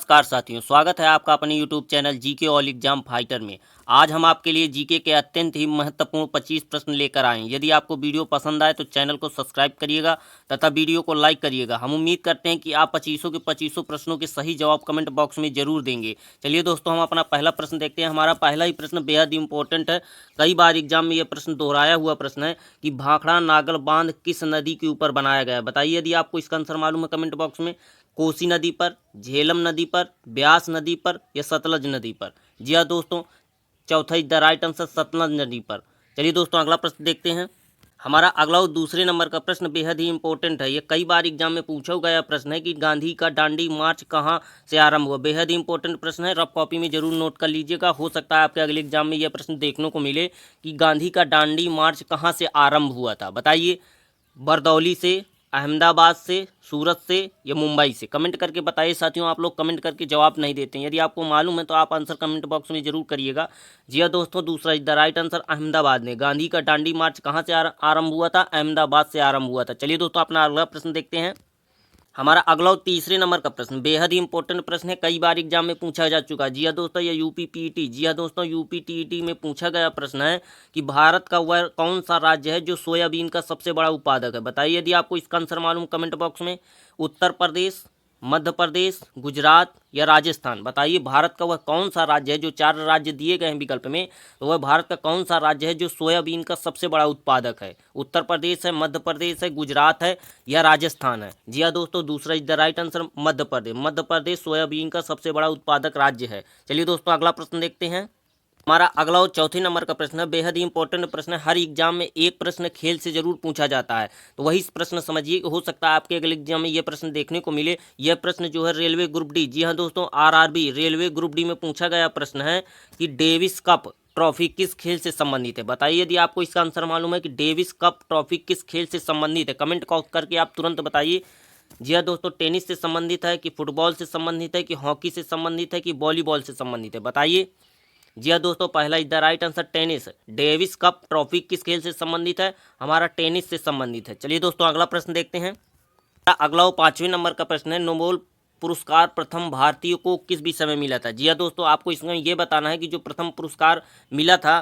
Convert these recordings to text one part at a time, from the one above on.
नमस्कार साथियों, स्वागत है आपका अपने YouTube channel GK all exam fighter में। आज हम आपके लिए जीके के अत्यंत ही महत्वपूर्ण 25 प्रश्न लेकर आए हैं। यदि आपको वीडियो पसंद आए तो चैनल को सब्सक्राइब करिएगा तथा वीडियो को लाइक करिएगा। हम उम्मीद करते हैं कि आप 25 के 25 प्रश्नों के सही जवाब कमेंट बॉक्स में जरूर देंगे। चलिए दोस्तों, हम अपना पहला प्रश्न देखते हैं। हमारा पहला ही प्रश्न बेहद इंपॉर्टेंट है। कई बार एग्जाम में यह प्रश्न दोहराया हुआ प्रश्न है कि भाखड़ा नागल बांध किस नदी के ऊपर बनाया गया है। बताइए यदि आपको इसका आंसर मालूम है कमेंट बॉक्स में। कोसी नदी पर, झेलम नदी पर, ब्यास नदी पर या सतलज नदी पर। जी हाँ दोस्तों, चौथा is the right answer Sutlej नदी पर। चलिए दोस्तों, अगला प्रश्न देखते हैं। हमारा अगला और दूसरे नंबर का प्रश्न बेहद ही इंपॉर्टेंट है। ये कई बार एग्जाम में पूछा गया प्रश्न है कि गांधी का दांडी मार्च कहाँ से आरंभ हुआ। बेहद ही इंपॉर्टेंट प्रश्न है, रफ कॉपी में जरूर नोट कर लीजिएगा। हो सकता है आपके अगले एग्जाम में यह प्रश्न देखने को मिले कि गांधी का दांडी मार्च कहाँ से आरंभ हुआ था। बताइए, बरदौली से, अहमदाबाद से, सूरत से या मुंबई से। कमेंट करके बताइए साथियों। आप लोग कमेंट करके जवाब नहीं देते हैं। यदि आपको मालूम है तो आप आंसर कमेंट बॉक्स में जरूर करिएगा। जी हाँ दोस्तों, दूसरा is the right answer Ahmedabad ने। गांधी का दांडी मार्च कहाँ से आरंभ हुआ था? अहमदाबाद से आरंभ हुआ था। चलिए दोस्तों, अपना अगला प्रश्न देखते हैं। हमारा अगला और तीसरे नंबर का प्रश्न बेहद ही इंपॉर्टेंट प्रश्न है। कई बार एग्जाम में पूछा जा चुका है। जी हाँ दोस्तों, ये यूपी पीईटी, जी हाँ दोस्तों, यूपी टीईटी में पूछा गया प्रश्न है कि भारत का वह कौन सा राज्य है जो सोयाबीन का सबसे बड़ा उत्पादक है। बताइए यदि आपको इसका आंसर मालूम कमेंट बॉक्स में। उत्तर प्रदेश, मध्य प्रदेश, गुजरात या राजस्थान। बताइए भारत का वह कौन सा राज्य है, जो चार राज्य दिए गए हैं विकल्प में, तो वह भारत का कौन सा राज्य है जो सोयाबीन का सबसे बड़ा उत्पादक है। उत्तर प्रदेश है, मध्य प्रदेश है, गुजरात है या राजस्थान है। जी हाँ दोस्तों, दूसरा is the right answer Madhya Pradesh. Madhya Pradesh soybean का सबसे बड़ा उत्पादक राज्य है। चलिए दोस्तों, अगला प्रश्न देखते हैं। हमारा अगला और चौथे नंबर का प्रश्न है। बेहद ही इंपॉर्टेंट प्रश्न है। हर एग्जाम में एक प्रश्न खेल से जरूर पूछा जाता है, तो वही प्रश्न समझिए। हो सकता है आपके अगले एग्जाम में यह प्रश्न देखने को मिले। यह प्रश्न जो है रेलवे ग्रुप डी, जी हाँ दोस्तों, आरआरबी रेलवे ग्रुप डी में पूछा गया प्रश्न है कि डेविस कप ट्रॉफी किस खेल से संबंधित है। बताइए यदि आपको इसका आंसर मालूम है कि डेविस कप ट्रॉफी किस खेल से संबंधित है। कमेंट करके आप तुरंत बताइए। जी हाँ दोस्तों, टेनिस से संबंधित है कि फुटबॉल से संबंधित है कि हॉकी से संबंधित है कि वॉलीबॉल से संबंधित है। बताइए। जी हाँ दोस्तों, पहला is the right answer tennis. Davis cup trophy किस खेल से संबंधित है? हमारा टेनिस से संबंधित है। चलिए दोस्तों, अगला प्रश्न देखते हैं। अगला और पांचवें नंबर का प्रश्न है। नोबेल पुरस्कार प्रथम भारतीय को किस विषय में मिला था? जी हाँ दोस्तों, आपको इसमें यह बताना है कि जो प्रथम पुरस्कार मिला था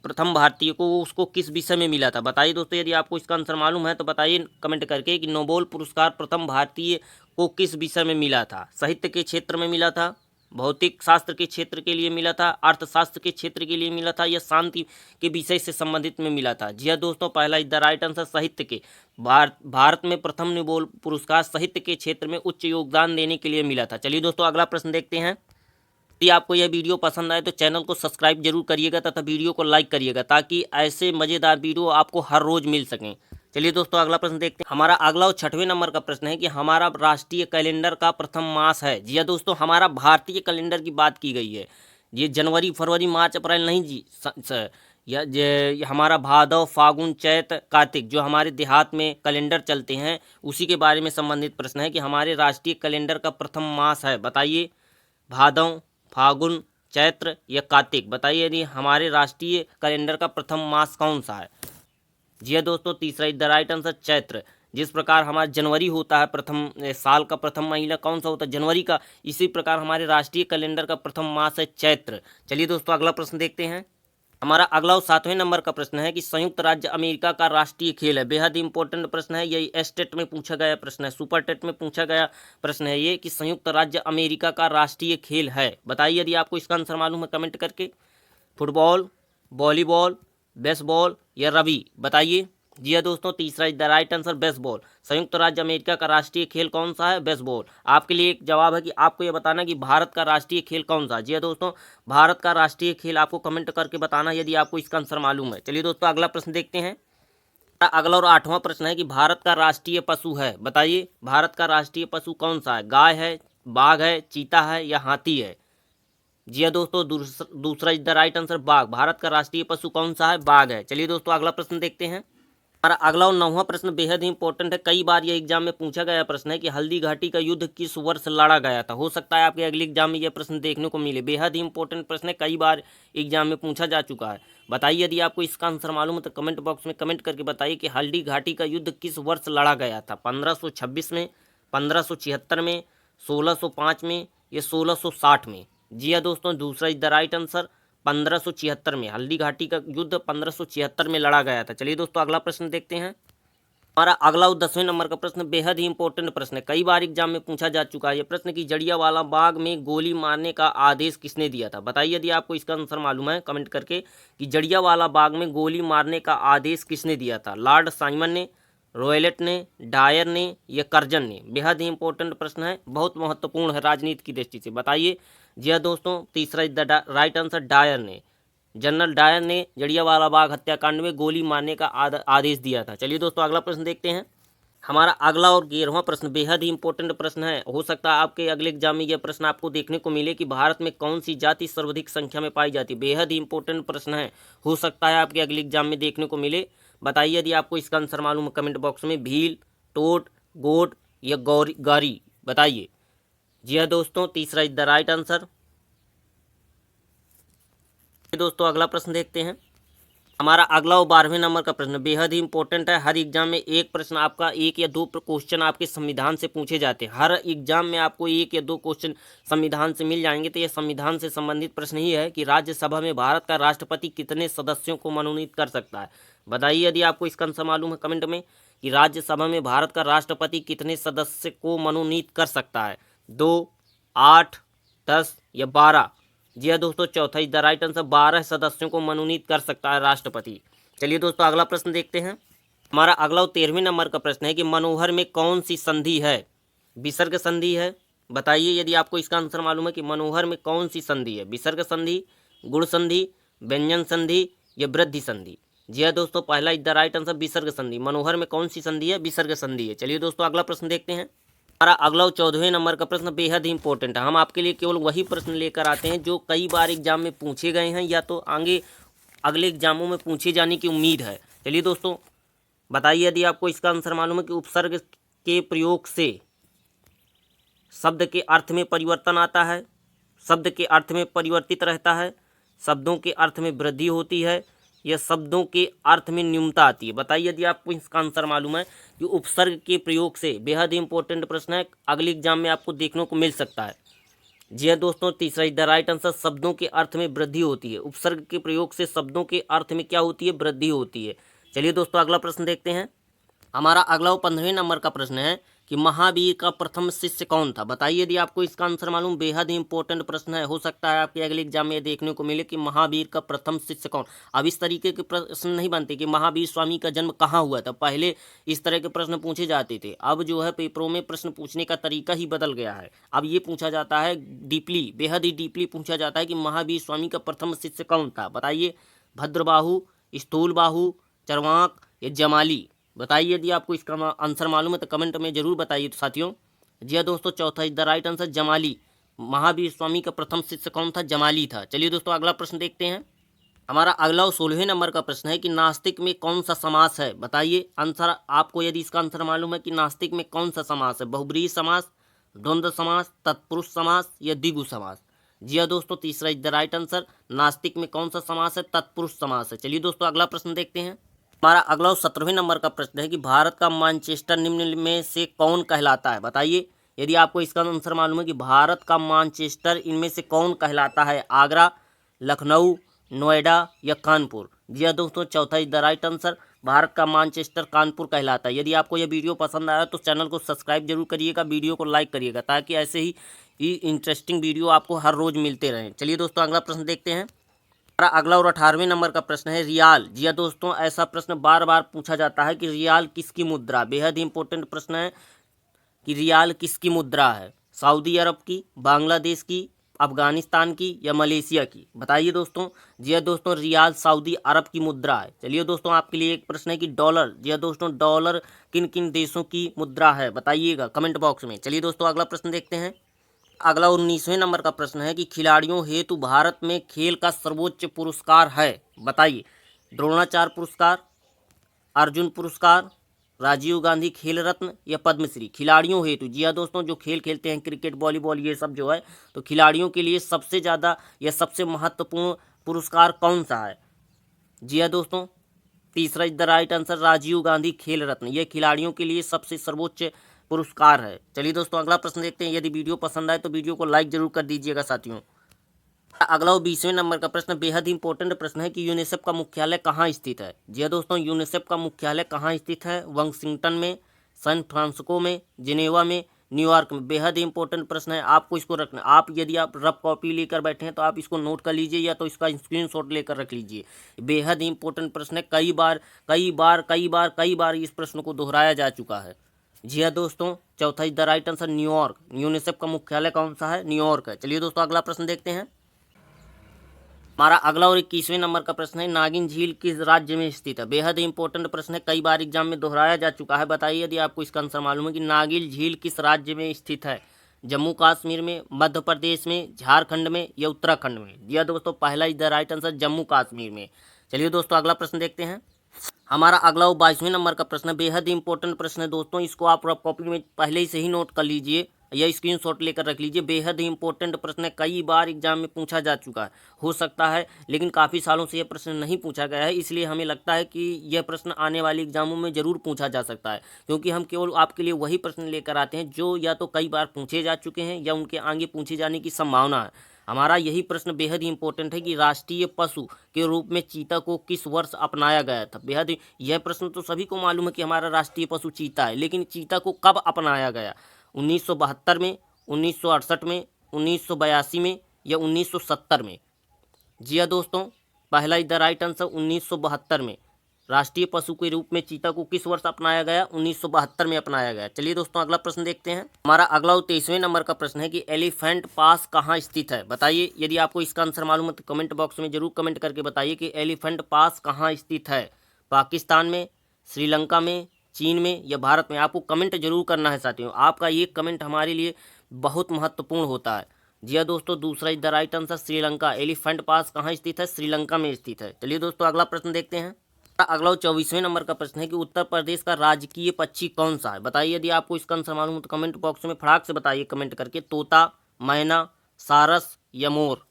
प्रथम भारतीय को, वो उसको किस विषय में मिला था। बताइए दोस्तों, यदि आपको इसका आंसर मालूम है तो बताइए कमेंट करके कि नोबेल पुरस्कार प्रथम भारतीय को किस विषय में मिला था। साहित्य के क्षेत्र में मिला था, भौतिक शास्त्र के क्षेत्र के लिए मिला था, अर्थशास्त्र के क्षेत्र के लिए मिला था या शांति के विषय से संबंधित में मिला था। जी हाँ दोस्तों, पहला इज द राइट आंसर साहित्य के। भारत में प्रथम नोबेल पुरस्कार साहित्य के क्षेत्र में उच्च योगदान देने के लिए मिला था। चलिए दोस्तों, अगला प्रश्न देखते हैं। यदि आपको यह वीडियो पसंद आए तो चैनल को सब्सक्राइब जरूर करिएगा तथा वीडियो को लाइक करिएगा, ताकि ऐसे मज़ेदार वीडियो आपको हर रोज मिल सकें। चलिए दोस्तों, अगला प्रश्न देखते हैं। हमारा अगला और छठवें नंबर का प्रश्न है कि हमारा राष्ट्रीय कैलेंडर का प्रथम मास है। जी हाँ दोस्तों, हमारा भारतीय कैलेंडर की बात की गई है। ये जनवरी, फरवरी, मार्च, अप्रैल नहीं जी, या हमारा भादव, फागुन, चैत, कार्तिक, जो हमारे देहात में कैलेंडर चलते हैं उसी के बारे में संबंधित प्रश्न है कि हमारे राष्ट्रीय कैलेंडर का प्रथम मास है। बताइए, भादव, फागुन, चैत्र या कार्तिक। बताइए यदि हमारे राष्ट्रीय कैलेंडर का प्रथम मास कौन सा है। जी हाँ दोस्तों, तीसरा is the right answer Chaitra. जिस प्रकार हमारा जनवरी होता है, प्रथम साल का प्रथम महीना कौन सा होता है? जनवरी का। इसी प्रकार हमारे राष्ट्रीय कैलेंडर का प्रथम मास है चैत्र। चलिए दोस्तों, अगला प्रश्न देखते हैं। हमारा अगला और सातवें नंबर का प्रश्न है कि संयुक्त राज्य अमेरिका का राष्ट्रीय खेल है। बेहद इंपॉर्टेंट प्रश्न है। यही एस्टेट में पूछा गया प्रश्न है, सुपर टेट में पूछा गया प्रश्न है ये कि संयुक्त राज्य अमेरिका का राष्ट्रीय खेल है। बताइए यदि आपको इसका आंसर मालूम है कमेंट करके। फुटबॉल, वॉलीबॉल, बेसबॉल या रबी। बताइए। जी हाँ दोस्तों, तीसरा is the right answer baseball. संयुक्त राज्य अमेरिका का राष्ट्रीय खेल कौन सा है? बेसबॉल। आपके लिए एक जवाब है कि आपको यह बताना कि भारत का राष्ट्रीय खेल कौन सा है। जी हाँ दोस्तों, भारत का राष्ट्रीय खेल आपको कमेंट करके बताना यदि आपको इसका आंसर मालूम है। चलिए दोस्तों, अगला प्रश्न देखते हैं। अगला और आठवां प्रश्न है कि भारत का राष्ट्रीय पशु है। बताइए, भारत का राष्ट्रीय पशु कौन सा है? गाय है, बाघ है, चीता है या हाथी है। जी हाँ दोस्तों, दूसरा इज द राइट आंसर बाघ। भारत का राष्ट्रीय पशु कौन सा है? बाघ है। चलिए दोस्तों, अगला प्रश्न देखते हैं। हमारा अगला और नौवां प्रश्न बेहद ही इंपॉर्टेंट है। कई बार यह एग्जाम में पूछा गया प्रश्न है कि हल्दी घाटी का युद्ध किस वर्ष लड़ा गया था। हो सकता है आपके अगले एग्जाम में यह प्रश्न देखने को मिले। बेहद ही इंपॉर्टेंट प्रश्न है, कई बार एग्जाम में पूछा जा चुका है। बताइए यदि आपको इसका आंसर मालूम है तो कमेंट बॉक्स में कमेंट करके बताइए कि हल्दी घाटी का युद्ध किस वर्ष लड़ा गया था। 1526 में, 1576 में, 1605 में ये 1660 में। जी हाँ दोस्तों, दूसरा इज द राइट आंसर 1576 में। हल्दी घाटी का युद्ध 1576 में लड़ा गया था। चलिए दोस्तों अगला प्रश्न देखते हैं। हमारा अगला और 10वें नंबर का प्रश्न बेहद ही इंपॉर्टेंट प्रश्न है, कई बार एग्जाम में पूछा जा चुका है ये प्रश्न कि जलियांवाला बाग में गोली मारने का आदेश किसने दिया था। बताइए यदि आपको इसका आंसर मालूम है कमेंट करके कि जलियांवाला बाग में गोली मारने का आदेश किसने दिया था। लॉर्ड साइमन ने, रॉयलेट ने, डायर ने या कर्जन ने। बेहद ही इंपॉर्टेंट प्रश्न है, बहुत महत्वपूर्ण है राजनीति की दृष्टि से। बताइए। जी हाँ दोस्तों, तीसरा is the right answer Dyer ने। जनरल डायर ने जलियांवाला बाग हत्याकांड में गोली मारने का आदेश दिया था। चलिए दोस्तों अगला प्रश्न देखते हैं। हमारा अगला और 11वां प्रश्न बेहद ही इंपॉर्टेंट प्रश्न है। हो सकता है आपके अगले एग्जाम में यह प्रश्न आपको देखने को मिले कि भारत में कौन सी जाति सर्वाधिक संख्या में पाई जाती है। बेहद ही इंपॉर्टेंट प्रश्न है, हो सकता है आपके अगले एग्जाम में देखने को मिले। बताइए यदि आपको इसका आंसर मालूम है कमेंट बॉक्स में। भील, टोट, गोट या गारी। बताइए। जी हाँ दोस्तों, तीसरा इज द राइट आंसर। दोस्तों अगला प्रश्न देखते हैं। हमारा अगला और 12वें नंबर का प्रश्न बेहद ही इंपॉर्टेंट है। हर एग्जाम में एक प्रश्न आपका, एक या दो क्वेश्चन आपके संविधान से पूछे जाते हैं। हर एग्जाम में आपको एक या दो क्वेश्चन संविधान से मिल जाएंगे। तो यह संविधान से संबंधित प्रश्न ही है कि राज्यसभा में भारत का राष्ट्रपति कितने सदस्यों को मनोनीत कर सकता है। बताइए यदि आपको इसका आंसर मालूम है कमेंट में कि राज्यसभा में भारत का राष्ट्रपति कितने सदस्य को मनोनीत कर सकता है। 2, 8, 10 या 12। जी हाँ दोस्तों, चौथा इज द राइट आंसर। 12 सदस्यों को मनोनीत कर सकता है राष्ट्रपति। चलिए दोस्तों अगला प्रश्न देखते हैं। हमारा अगला और 13वें नंबर का प्रश्न है कि मनोहर में कौन सी संधि है। विसर्ग संधि है। बताइए यदि आपको इसका आंसर मालूम है कि मनोहर में कौन सी संधि है। विसर्ग संधि, गुण संधि, व्यंजन संधि या वृद्धि संधि। जी हाँ दोस्तों, पहला इज द राइट आंसर विसर्ग संधि। मनोहर में कौन सी संधि है। विसर्ग संधि है। चलिए दोस्तों अगला प्रश्न देखते हैं। हमारा अगला 14वें नंबर का प्रश्न बेहद ही इंपॉर्टेंट है। हम आपके लिए केवल वही प्रश्न लेकर आते हैं जो कई बार एग्जाम में पूछे गए हैं या तो आगे अगले एग्जामों में पूछे जाने की उम्मीद है। चलिए दोस्तों बताइए यदि आपको इसका आंसर मालूम है कि उपसर्ग के प्रयोग से शब्द के अर्थ में परिवर्तन आता है, शब्द के अर्थ में परिवर्तित रहता है, शब्दों के अर्थ में वृद्धि होती है या शब्दों के अर्थ में न्यूनता आती है। बताइए यदि आपको इसका आंसर मालूम है कि उपसर्ग के प्रयोग से। बेहद ही इंपॉर्टेंट प्रश्न है, अगले एग्जाम में आपको देखने को मिल सकता है। जी हाँ दोस्तों, तीसरा इज द राइट आंसर। शब्दों के अर्थ में वृद्धि होती है। उपसर्ग के प्रयोग से शब्दों के अर्थ में क्या होती है, वृद्धि होती है। चलिए दोस्तों अगला प्रश्न देखते हैं। हमारा अगला 15वें नंबर का प्रश्न है कि महावीर का प्रथम शिष्य कौन था। बताइए यदि आपको इसका आंसर मालूम। बेहद ही इंपॉर्टेंट प्रश्न है, हो सकता है आपके अगले एग्जाम में देखने को मिले कि महावीर का प्रथम शिष्य कौन। अब इस तरीके के प्रश्न नहीं बनते कि महावीर स्वामी का जन्म कहाँ हुआ था। पहले इस तरह के प्रश्न पूछे जाते थे, अब जो है पेपरों में प्रश्न पूछने का तरीका ही बदल गया है। अब ये पूछा जाता है डीपली, बेहद ही डीपली पूछा जाता है कि महावीर स्वामी का प्रथम शिष्य कौन था। बताइए। भद्रबाहु, स्थूलबाहु, चरवाक या जमाली। बताइए यदि आपको इसका आंसर मालूम है तो कमेंट में जरूर बताइए साथियों। जी हाँ दोस्तों, चौथा is the right answer Jamali. Mahavir Swami का प्रथम शिष्य कौन था, जमाली था। चलिए दोस्तों अगला प्रश्न देखते हैं। हमारा अगला 16वें नंबर का प्रश्न है कि नास्तिक में कौन सा समास है। बताइए आंसर आपको यदि इसका आंसर मालूम है कि नास्तिक में कौन सा समास है। बहुब्रीहि समास, द्वंद्व समास, तत्पुरुष समास या द्विगु समास। जी हाँ दोस्तों, तीसरा इज द राइट आंसर। नास्तिक में कौन सा समास है, तत्पुरुष समास है। चलिए दोस्तों अगला प्रश्न देखते हैं। हमारा अगला 17वें नंबर का प्रश्न है कि भारत का मानचेस्टर निम्न में से कौन कहलाता है। बताइए यदि आपको इसका आंसर मालूम है कि भारत का मानचेस्टर इनमें से कौन कहलाता है। आगरा, लखनऊ, नोएडा या कानपुर। जी हाँ दोस्तों, चौथा is the right answer. Bharat का मानचेस्टर कानपुर कहलाता है। यदि आपको यह वीडियो पसंद आया तो चैनल को सब्सक्राइब जरूर करिएगा, वीडियो को लाइक करिएगा ताकि ऐसे ही इंटरेस्टिंग वीडियो आपको हर रोज़ मिलते रहें। चलिए दोस्तों अगला प्रश्न देखते हैं। हमारा अगला और 18वें नंबर का प्रश्न है रियाल। जी हाँ दोस्तों, ऐसा प्रश्न बार बार पूछा जाता है कि रियाल किसकी मुद्रा। बेहद ही इंपॉर्टेंट प्रश्न है कि रियाल किसकी मुद्रा है। सऊदी अरब की, बांग्लादेश की, अफगानिस्तान की या मलेशिया की। बताइए दोस्तों। जी हाँ दोस्तों, रियाल सऊदी अरब की मुद्रा है। चलिए दोस्तों आपके लिए एक प्रश्न है कि डॉलर। जी हाँ दोस्तों, डॉलर किन किन देशों की मुद्रा है बताइएगा कमेंट बॉक्स में। चलिए दोस्तों अगला प्रश्न देखते हैं। अगला 19वें नंबर का प्रश्न है कि खिलाड़ियों हेतु भारत में खेल का सर्वोच्च पुरस्कार है। बताइए। द्रोणाचार्य पुरस्कार, अर्जुन पुरस्कार, राजीव गांधी खेल रत्न या पद्मश्री। खिलाड़ियों हेतु। जी हाँ दोस्तों, जो खेल खेलते हैं क्रिकेट, वॉलीबॉल ये सब जो है, तो खिलाड़ियों के लिए सबसे ज़्यादा या सबसे महत्वपूर्ण पुरस्कार कौन सा है। जी हाँ दोस्तों, तीसरा is the right answer Rajiv Gandhi Khel Ratna. यह खिलाड़ियों के लिए सबसे सर्वोच्च पुरस्कार है। चलिए दोस्तों अगला प्रश्न देखते हैं। यदि वीडियो पसंद आए तो वीडियो को लाइक जरूर कर दीजिएगा साथियों। अगला 20वें नंबर का प्रश्न बेहद इंपॉर्टेंट प्रश्न है कि यूनिसेफ का मुख्यालय कहाँ स्थित है। जी हाँ दोस्तों, यूनिसेफ का मुख्यालय कहाँ स्थित है? वाशिंगटन में, सैन फ्रांसिस्को में, जिनेवा में, न्यूयॉर्क में। बेहद इंपॉर्टेंट प्रश्न है, आपको इसको रखना। आप यदि आप रफ कॉपी लेकर बैठे हैं तो आप इसको नोट कर लीजिए या तो इसका स्क्रीनशॉट लेकर रख लीजिए। बेहद इंपॉर्टेंट प्रश्न है, कई बार इस प्रश्न को दोहराया जा चुका है। जी हाँ दोस्तों, चौथा is the right answer New York. UNICEF का मुख्यालय कौन सा है? न्यूयॉर्क है। चलिए दोस्तों अगला प्रश्न देखते हैं। हमारा अगला और 21वें नंबर का प्रश्न है नागिन झील किस राज्य में स्थित है। बेहद इंपॉर्टेंट प्रश्न है, कई बार एग्जाम में दोहराया जा चुका है। बताइए यदि आपको इसका आंसर मालूम है कि नागिन झील किस राज्य में स्थित है। जम्मू कश्मीर में, मध्य प्रदेश में, झारखंड में या उत्तराखंड में। जी हाँ दोस्तों, पहला is the right answer Jammu Kashmir में। चलिए दोस्तों अगला प्रश्न देखते हैं। हमारा अगला 22वें नंबर का प्रश्न बेहद इंपॉर्टेंट प्रश्न है दोस्तों, इसको आप रफ कॉपी में पहले से ही नोट कर लीजिए या स्क्रीनशॉट लेकर रख लीजिए। बेहद इंपॉर्टेंट प्रश्न है, कई बार एग्जाम में पूछा जा चुका है, हो सकता है लेकिन काफ़ी सालों से यह प्रश्न नहीं पूछा गया है, इसलिए हमें लगता है कि यह प्रश्न आने वाले एग्जामों में जरूर पूछा जा सकता है, क्योंकि हम केवल आपके लिए वही प्रश्न लेकर आते हैं जो या तो कई बार पूछे जा चुके हैं या उनके आगे पूछे जाने की संभावना है। हमारा यही प्रश्न बेहद इंपॉर्टेंट है कि राष्ट्रीय पशु के रूप में चीता को किस वर्ष अपनाया गया था। बेहद यह प्रश्न तो सभी को मालूम है कि हमारा राष्ट्रीय पशु चीता है, लेकिन चीता को कब अपनाया गया? 1972 में, 1968 में, 1982 में या 1970 में। जी हाँ दोस्तों, पहला इज द राइट आंसर 1972 में। राष्ट्रीय पशु के रूप में चीता को किस वर्ष अपनाया गया? 1972 में अपनाया गया। चलिए दोस्तों अगला प्रश्न देखते हैं। हमारा अगला 23वें नंबर का प्रश्न है कि एलिफेंट पास कहाँ स्थित है। बताइए यदि आपको इसका आंसर मालूम है तो कमेंट बॉक्स में जरूर कमेंट करके बताइए कि एलिफेंट पास कहाँ स्थित है। पाकिस्तान में, श्रीलंका में, चीन में या भारत में। आपको कमेंट जरूर करना है साथियों, आपका ये कमेंट हमारे लिए बहुत महत्वपूर्ण होता है। जी हाँ दोस्तों, दूसरा is the right answer Sri Lanka. Elephant pass कहाँ स्थित है? श्रीलंका में स्थित है। चलिए दोस्तों अगला प्रश्न देखते हैं। अगला 24वें नंबर का प्रश्न है कि उत्तर प्रदेश का राजकीय पक्षी कौन सा है। बताइए यदि आपको इसका आंसर मालूम हो तो कमेंट बॉक्स में फटाक से बताइए कमेंट करके। तोता, मैना, सारस या मोर।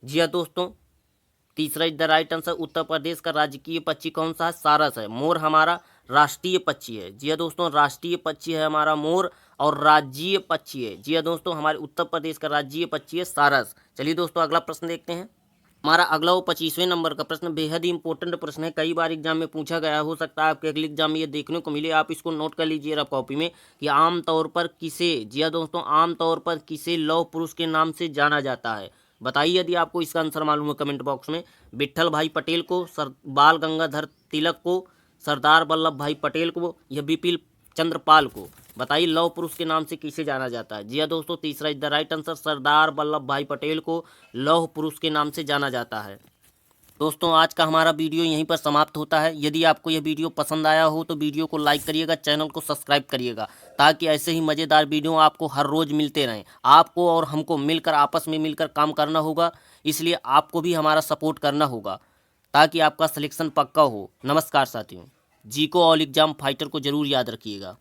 जी हाँ दोस्तों, तीसरा is the right answer Uttar Pradesh का राजकीय पक्षी कौन सा है? सारस है। मोर हमारा राष्ट्रीय पक्षी है। जी हाँ दोस्तों, राष्ट्रीय पक्षी है हमारा मोर और राज्यीय पक्षी है। जी हाँ दोस्तों, हमारे उत्तर प्रदेश का राज्यीय पक्षी है सारस। चलिए दोस्तों अगला प्रश्न देखते हैं। हमारा अगला 25वें नंबर का प्रश्न बेहद इंपॉर्टेंट प्रश्न है, कई बार एग्जाम में पूछा गया, हो सकता है आपके अगले एग्जाम में ये देखने को मिले। आप इसको नोट कर लीजिए रफ कॉपी में कि आमतौर पर किसे, जी हाँ दोस्तों, आमतौर पर किसे लौह पुरुष के नाम से जाना जाता है। बताइए यदि आपको इसका आंसर मालूम है कमेंट बॉक्स में। विट्ठल भाई पटेल को, बाल गंगाधर तिलक को, सरदार वल्लभ भाई पटेल को या बिपिन चंद्रपाल को। बताइए लौह पुरुष के नाम से किसे जाना जाता है। जी हाँ दोस्तों, तीसरा is the right answer Sardar Vallabh भाई पटेल को लौह पुरुष के नाम से जाना जाता है। दोस्तों आज का हमारा वीडियो यहीं पर समाप्त होता है। यदि आपको यह वीडियो पसंद आया हो तो वीडियो को लाइक करिएगा, चैनल को सब्सक्राइब करिएगा, ताकि ऐसे ही मज़ेदार वीडियो आपको हर रोज़ मिलते रहें। आपको और हमको मिलकर, आपस में मिलकर काम करना होगा, इसलिए आपको भी हमारा सपोर्ट करना होगा ताकि आपका सिलेक्शन पक्का हो। नमस्कार साथियों, जीको ऑल एग्जाम फाइटर को ज़रूर याद रखिएगा।